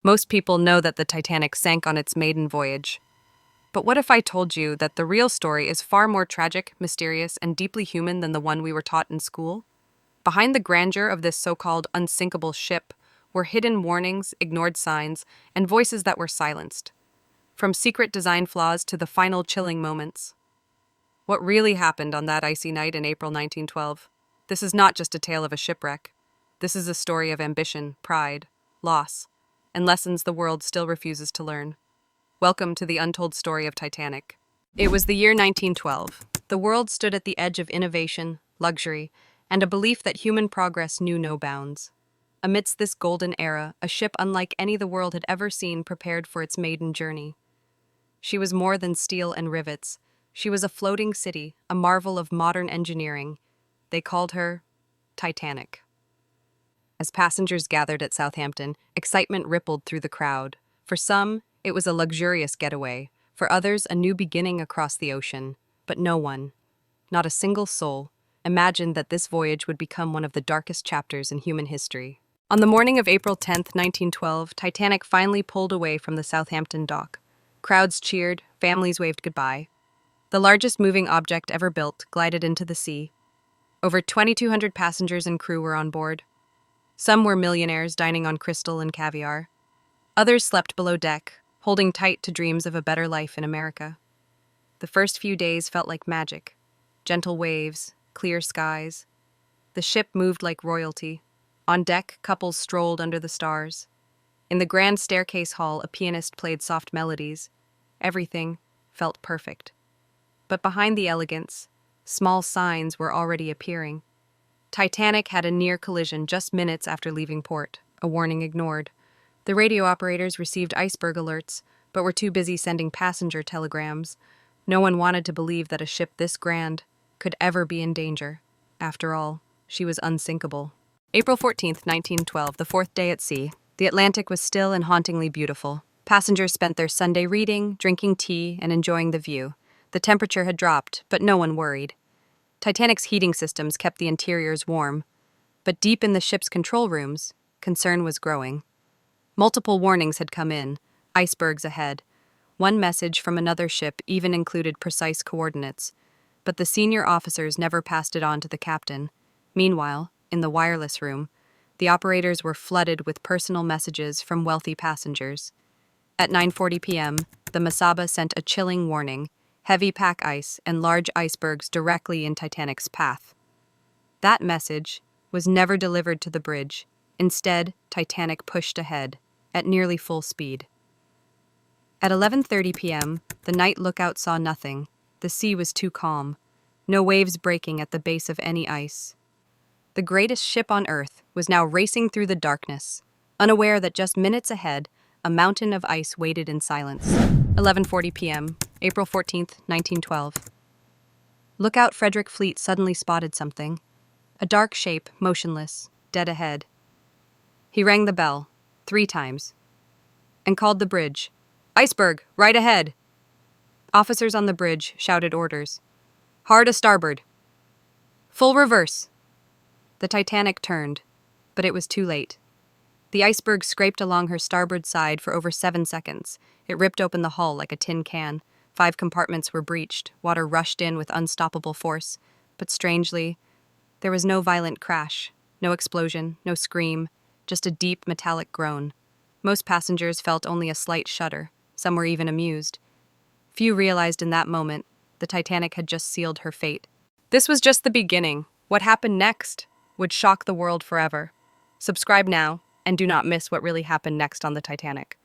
Most people know that the Titanic sank on its maiden voyage. But what if I told you that the real story is far more tragic, mysterious, and deeply human than the one we were taught in school? Behind the grandeur of this so-called unsinkable ship were hidden warnings, ignored signs, and voices that were silenced. From secret design flaws to the final chilling moments. What really happened on that icy night in April 1912? This is not just a tale of a shipwreck. This is a story of ambition, pride, loss, and lessons the world still refuses to learn. Welcome to the untold story of Titanic. It was the year 1912. The world stood at the edge of innovation, luxury, and a belief that human progress knew no bounds. Amidst this golden era, a ship unlike any the world had ever seen prepared for its maiden journey. She was more than steel and rivets. She was a floating city, a marvel of modern engineering. They called her Titanic. As passengers gathered at Southampton, excitement rippled through the crowd. For some, it was a luxurious getaway. For others, a new beginning across the ocean. But no one, not a single soul, imagined that this voyage would become one of the darkest chapters in human history. On the morning of April 10th, 1912, Titanic finally pulled away from the Southampton dock. Crowds cheered, families waved goodbye. The largest moving object ever built glided into the sea. Over 2,200 passengers and crew were on board. Some were millionaires dining on crystal and caviar. Others slept below deck, holding tight to dreams of a better life in America. The first few days felt like magic. Gentle waves, clear skies. The ship moved like royalty. On deck, couples strolled under the stars. In the grand staircase hall, a pianist played soft melodies. Everything felt perfect. But behind the elegance, small signs were already appearing. Titanic had a near collision just minutes after leaving port, a warning ignored. The radio operators received iceberg alerts, but were too busy sending passenger telegrams. No one wanted to believe that a ship this grand could ever be in danger. After all, she was unsinkable. April 14th, 1912, the fourth day at sea. The Atlantic was still and hauntingly beautiful. Passengers spent their Sunday reading, drinking tea, and enjoying the view. The temperature had dropped, but no one worried. Titanic's heating systems kept the interiors warm. But deep in the ship's control rooms, concern was growing. Multiple warnings had come in, icebergs ahead. One message from another ship even included precise coordinates. But the senior officers never passed it on to the captain. Meanwhile, in the wireless room, the operators were flooded with personal messages from wealthy passengers. At 9:40 p.m., the Masaba sent a chilling warning: heavy pack ice and large icebergs directly in Titanic's path. That message was never delivered to the bridge. Instead, Titanic pushed ahead, at nearly full speed. At 11:30 p.m., the night lookout saw nothing. The sea was too calm. No waves breaking at the base of any ice. The greatest ship on Earth was now racing through the darkness, unaware that just minutes ahead, a mountain of ice waited in silence. 11:40 p.m., April 14th, 1912. Lookout Frederick Fleet suddenly spotted something. A dark shape, motionless, dead ahead. He rang the bell, 3 times, and called the bridge. "Iceberg, right ahead!" Officers on the bridge shouted orders. "Hard a starboard. Full reverse." The Titanic turned, but it was too late. The iceberg scraped along her starboard side for over 7 seconds. It ripped open the hull like a tin can. 5 compartments were breached. Water rushed in with unstoppable force. But strangely, there was no violent crash, no explosion, no scream, just a deep metallic groan. Most passengers felt only a slight shudder. Some were even amused. Few realized in that moment the Titanic had just sealed her fate. This was just the beginning. What happened next would shock the world forever. Subscribe now and do not miss what really happened next on the Titanic.